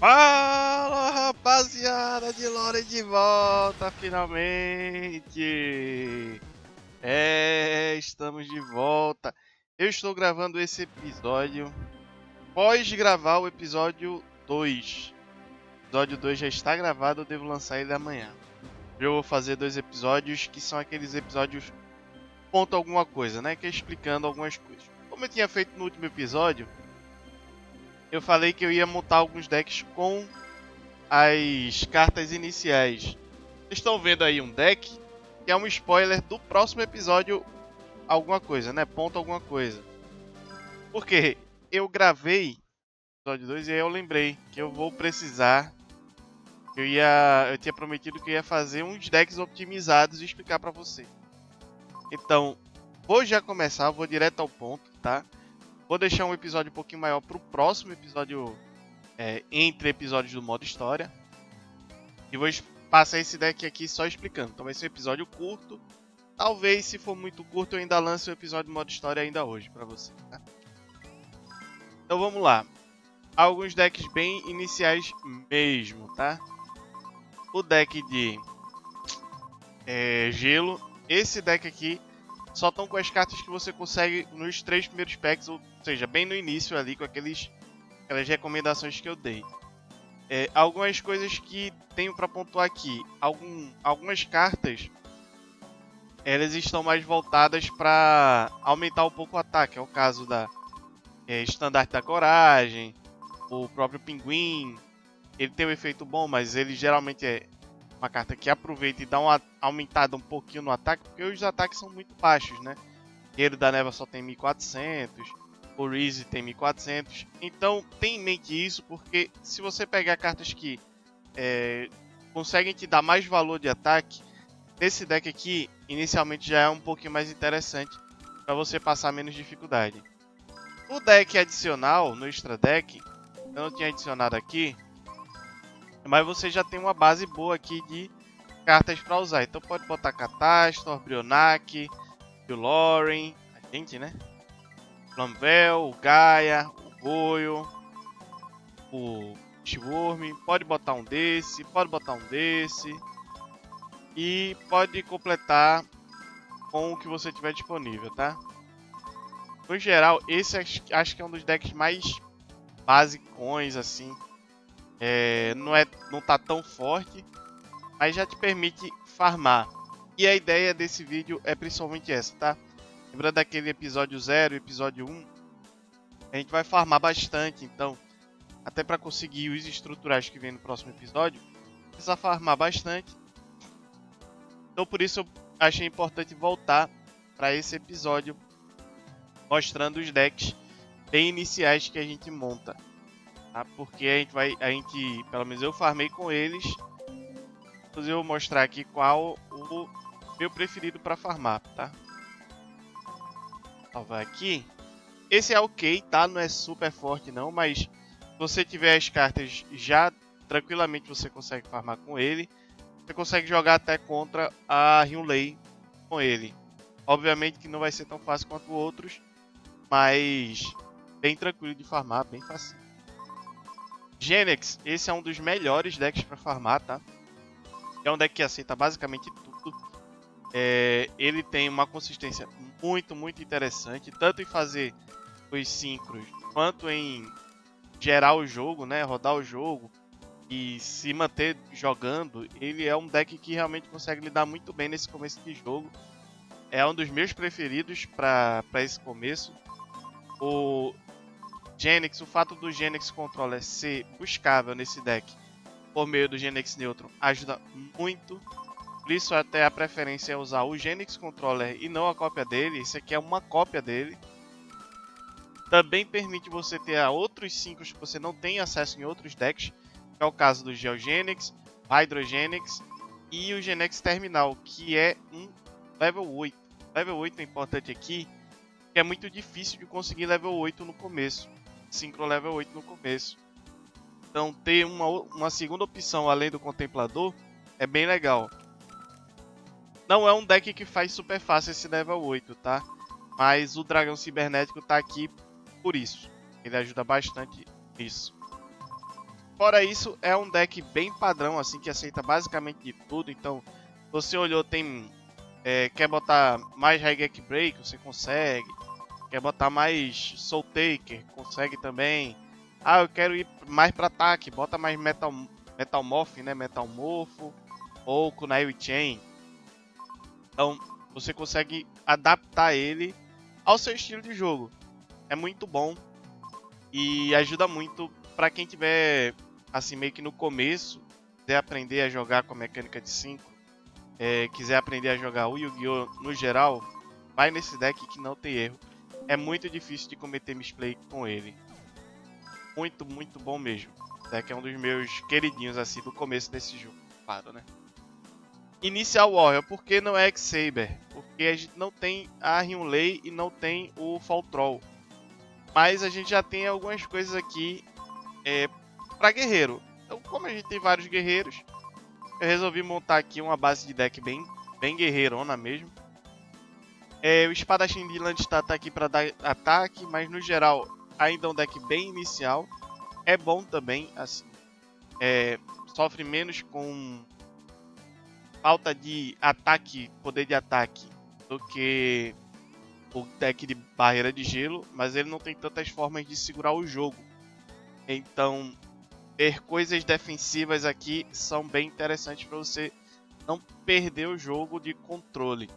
Fala, rapaziada de Lore de volta, finalmente! Estamos de volta. Eu estou gravando esse episódio após gravar o episódio 2. O episódio 2 já está gravado, eu devo lançar ele amanhã. Eu vou fazer 2 episódios que são aqueles episódios conta alguma coisa, né? Que é explicando algumas coisas. Como eu tinha feito no último episódio, eu falei que eu ia montar alguns decks com as cartas iniciais. Vocês estão vendo aí um deck que é um spoiler do próximo episódio alguma coisa, né? Ponto alguma coisa. Porque eu gravei episódio 2 e aí eu lembrei que eu vou precisar. Eu tinha prometido que eu ia fazer uns decks optimizados e explicar pra você. Então, vou já começar, vou direto ao ponto, tá? Vou deixar um episódio um pouquinho maior pro próximo episódio, entre episódios do modo história. E vou passar esse deck aqui só explicando. Então vai ser um episódio curto. Talvez, se for muito curto, eu ainda lance o episódio do modo história ainda hoje pra você, tá? Então vamos lá. Alguns decks bem iniciais mesmo, tá? O deck de gelo. Esse deck aqui só estão com as cartas que você consegue nos 3 primeiros packs, ou seja, bem no início ali, com aquelas recomendações que eu dei. Algumas coisas que tenho para pontuar aqui. Algumas cartas elas estão mais voltadas para aumentar um pouco o ataque. É o caso da Estandarte da Coragem, o próprio Pinguim. Ele tem um efeito bom, mas ele geralmente é uma carta que aproveita e dá uma aumentada um pouquinho no ataque, porque os ataques são muito baixos, né? Guerreiro da Neva só tem 1400, o Reese tem 1400. Então tenha em mente isso, porque se você pegar cartas que conseguem te dar mais valor de ataque, nesse deck aqui, inicialmente já é um pouquinho mais interessante para você passar menos dificuldade. No deck adicional, no extra deck, eu não tinha adicionado aqui, mas você já tem uma base boa aqui de cartas para usar. Então pode botar Catastor, Brionac, o Lauren, a gente, né? Flamvel, o Gaia, o Goyo, o Shworm. Pode botar um desse, pode botar um desse. E pode completar com o que você tiver disponível, tá? No geral, esse acho que é um dos decks mais basicões, assim. Não tá tão forte, mas já te permite farmar. E a ideia desse vídeo é principalmente essa, tá? Lembrando daquele episódio 0 e episódio 1, a gente vai farmar bastante, então, até para conseguir os estruturais que vem no próximo episódio, precisa farmar bastante. Então por isso eu achei importante voltar para esse episódio mostrando os decks bem iniciais que a gente monta, tá? Porque a gente, pelo menos eu farmei com eles. Inclusive eu vou mostrar aqui qual o meu preferido para farmar, tá? Salvar aqui. Esse é ok, tá? Não é super forte não, mas se você tiver as cartas já tranquilamente você consegue farmar com ele. Você consegue jogar até contra a Hyunlei com ele. Obviamente que não vai ser tão fácil quanto outros, mas bem tranquilo de farmar, bem fácil. Genex, esse é um dos melhores decks para farmar, tá? É um deck que aceita basicamente tudo. Ele tem uma consistência muito, muito interessante, tanto em fazer os synchros, quanto em gerar o jogo, né? Rodar o jogo e se manter jogando. Ele é um deck que realmente consegue lidar muito bem nesse começo de jogo. É um dos meus preferidos para esse começo. O Genex, o fato do Genex Controller ser buscável nesse deck por meio do Genex Neutron ajuda muito. Por isso até a preferência é usar o Genex Controller e não a cópia dele. Esse aqui é uma cópia dele. Também permite você ter outros 5 que você não tem acesso em outros decks, que é o caso do Geogenix, Hydrogenix e o Genex Terminal, que é um level 8. Level 8 é importante aqui, que é muito difícil de conseguir level 8 no começo. Synchro level 8 no começo. Então ter uma segunda opção além do Contemplador é bem legal. Não é um deck que faz super fácil esse level 8, tá? Mas o Dragão Cibernético tá aqui por isso. Ele ajuda bastante nisso. Fora isso, é um deck bem padrão, assim, que aceita basicamente de tudo. Então, você olhou, tem quer botar mais Raigeki Break, você consegue. Quer botar mais Soul Taker, consegue também. Ah, eu quero ir mais para ataque, bota mais Metal Morph, né? Metal Morpho ou Kunai Chain. Então, você consegue adaptar ele ao seu estilo de jogo. É muito bom e ajuda muito para quem tiver assim meio que no começo, quiser aprender a jogar com a mecânica de 5, quiser aprender a jogar o Yu-Gi-Oh no geral, vai nesse deck que não tem erro. É muito difícil de cometer misplay com ele. Muito, muito bom mesmo. O deck é um dos meus queridinhos assim do começo desse jogo, claro, né? Inicial Warrior, por que não é X-Saber? Porque a gente não tem a Hyunlei e não tem o Fall Troll. Mas a gente já tem algumas coisas aqui para guerreiro. Então, como a gente tem vários guerreiros, eu resolvi montar aqui uma base de deck bem guerreirona mesmo. O espadachim de Landstad tá aqui para dar ataque, mas no geral ainda é um deck bem inicial. É bom também, assim, sofre menos com falta de ataque, poder de ataque, do que o deck de barreira de gelo, mas ele não tem tantas formas de segurar o jogo. Então, ter coisas defensivas aqui são bem interessantes para você não perder o jogo de controle.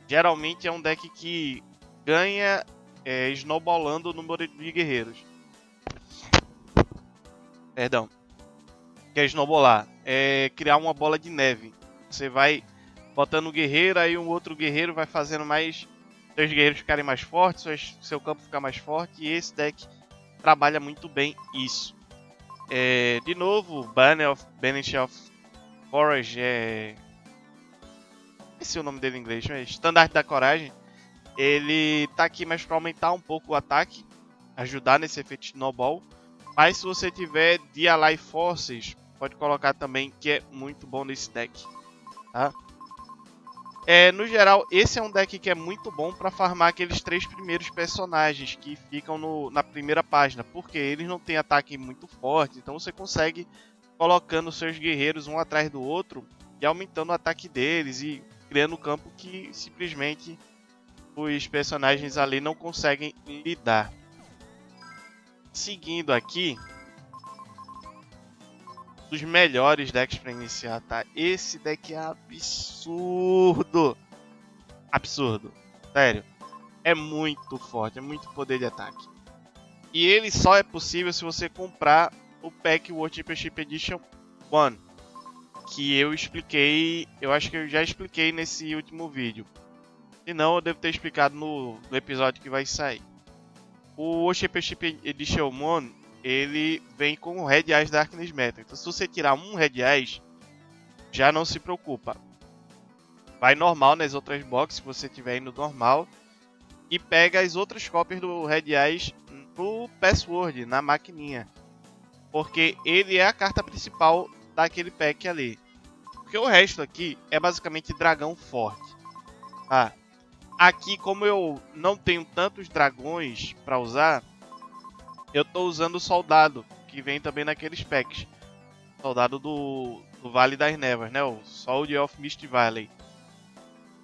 Geralmente é um deck que ganha snowballando o número de guerreiros. Perdão. Que é snowballar. É criar uma bola de neve. Você vai botando um guerreiro, aí um outro guerreiro vai fazendo mais... seus guerreiros ficarem mais fortes, seu campo ficar mais forte. E esse deck trabalha muito bem isso. De novo, Banish of Courage esse é o nome dele em inglês, mas Estandarte da Coragem. Ele tá aqui mais para aumentar um pouco o ataque, ajudar nesse efeito Snowball. Mas se você tiver de Ally Forces, pode colocar também, que é muito bom nesse deck. Tá? No geral, esse é um deck que é muito bom para farmar aqueles 3 primeiros personagens que ficam na primeira página, porque eles não têm ataque muito forte, então você consegue colocando seus guerreiros um atrás do outro e aumentando o ataque deles e criando um campo que simplesmente os personagens ali não conseguem lidar. Seguindo aqui, dos melhores decks para iniciar, tá? Esse deck é absurdo. Absurdo. Sério. É muito forte, é muito poder de ataque. E ele só é possível se você comprar o pack World Championship Edition 1. Que eu expliquei, eu acho que eu já expliquei nesse último vídeo. Se não, eu devo ter explicado no episódio que vai sair. O World Championship Edition 1, ele vem com o Red Eyes Darkness Metal. Então se você tirar um Red Eyes, já não se preocupa. Vai normal nas outras boxes, se você tiver indo normal. E pega as outras cópias do Red Eyes no Password, na maquininha. Porque ele é a carta principal daquele pack ali. Porque o resto aqui é basicamente dragão forte. Tá? Aqui, como eu não tenho tantos dragões para usar, eu estou usando o soldado, que vem também naqueles packs. Soldado do Vale das Nevas, né? O Soldier of Mist Valley.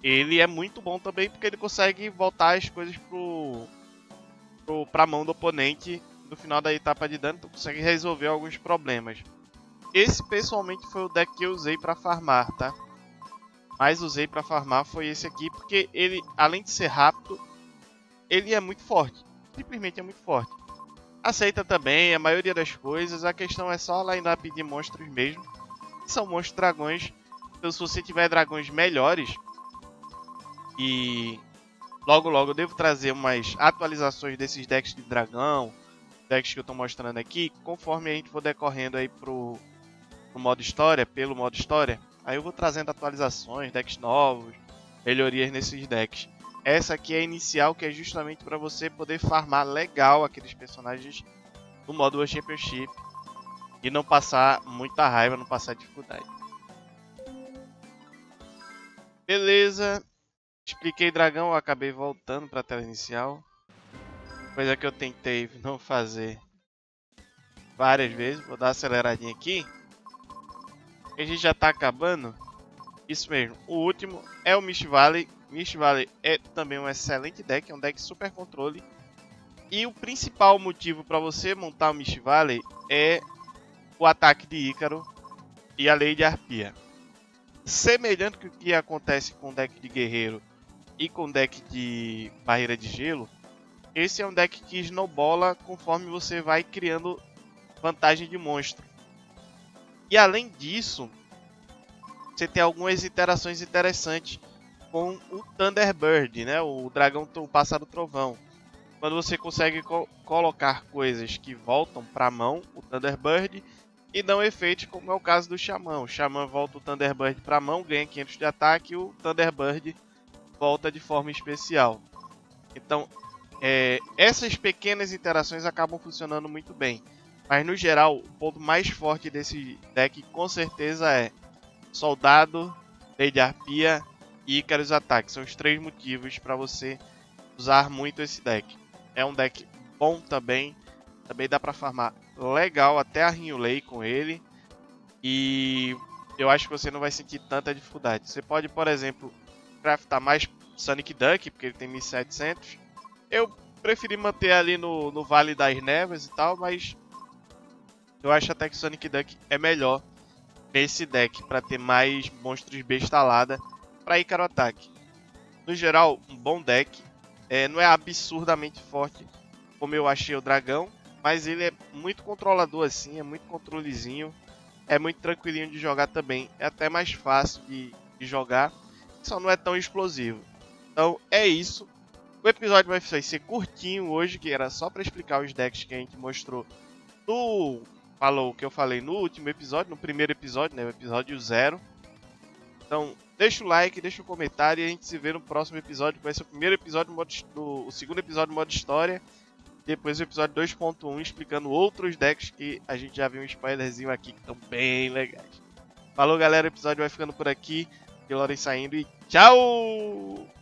Ele é muito bom também porque ele consegue voltar as coisas pra mão do oponente no final da etapa de dano, então consegue resolver alguns problemas. Esse pessoalmente foi o deck que eu usei para farmar, tá? Mas usei para farmar foi esse aqui porque ele, além de ser rápido, ele é muito forte. Simplesmente é muito forte. Aceita também a maioria das coisas, a questão é só line-up de monstros mesmo. São monstros dragões, então se você tiver dragões melhores, e logo eu devo trazer umas atualizações desses decks de dragão, decks que eu estou mostrando aqui, conforme a gente for decorrendo aí pro modo história, pelo modo história, aí eu vou trazendo atualizações, decks novos, melhorias nesses decks. Essa aqui é a inicial, que é justamente para você poder farmar legal aqueles personagens no modo World Championship e não passar muita raiva, não passar dificuldade. Beleza, expliquei dragão, eu acabei voltando para a tela inicial, coisa que eu tentei não fazer várias vezes. Vou dar uma aceleradinha aqui. A gente já tá acabando. Isso mesmo. O último é o Mist Valley. Mist Valley é também um excelente deck. É um deck super controle. E o principal motivo para você montar o Mist Valley é o ataque de Ícaro e a lei de Arpia. Semelhante com o que acontece com o deck de guerreiro e com o deck de barreira de gelo, esse é um deck que snowbola conforme você vai criando vantagem de monstro. E além disso, você tem algumas interações interessantes com o Thunderbird, né? O dragão, o pássaro trovão. Quando você consegue colocar coisas que voltam para a mão, o Thunderbird, e dão efeitos, como é o caso do Xamã. O Xamã volta o Thunderbird para a mão, ganha 500 de ataque, e o Thunderbird volta de forma especial. Então, essas pequenas interações acabam funcionando muito bem. Mas no geral, o ponto mais forte desse deck com certeza é Soldado, Lei de Arpia e Ícaros Ataque. São os 3 motivos para você usar muito esse deck. É um deck bom também. Também dá para farmar legal até a Rinulei com ele. E eu acho que você não vai sentir tanta dificuldade. Você pode, por exemplo, craftar mais Sonic Duck, porque ele tem 1700. Eu preferi manter ali no Vale das Névoas e tal, mas eu acho até que Sonic Duck é melhor nesse deck para ter mais monstros bestalada para Ícaro Ataque. No geral, um bom deck. Não é absurdamente forte como eu achei o dragão, mas ele é muito controlador assim, é muito controlezinho, é muito tranquilinho de jogar também, é até mais fácil de jogar, só não é tão explosivo. Então é isso. O episódio vai ser curtinho hoje, que era só para explicar os decks que a gente mostrou o que eu falei no último episódio, no primeiro episódio, né, o episódio 0. Então, deixa o like, deixa o comentário e a gente se vê no próximo episódio, que vai ser o primeiro episódio o segundo episódio modo história, depois o episódio 2.1 explicando outros decks que a gente já viu um spoilerzinho aqui que estão bem legais. Falou, galera, o episódio vai ficando por aqui, Lorem saindo e tchau!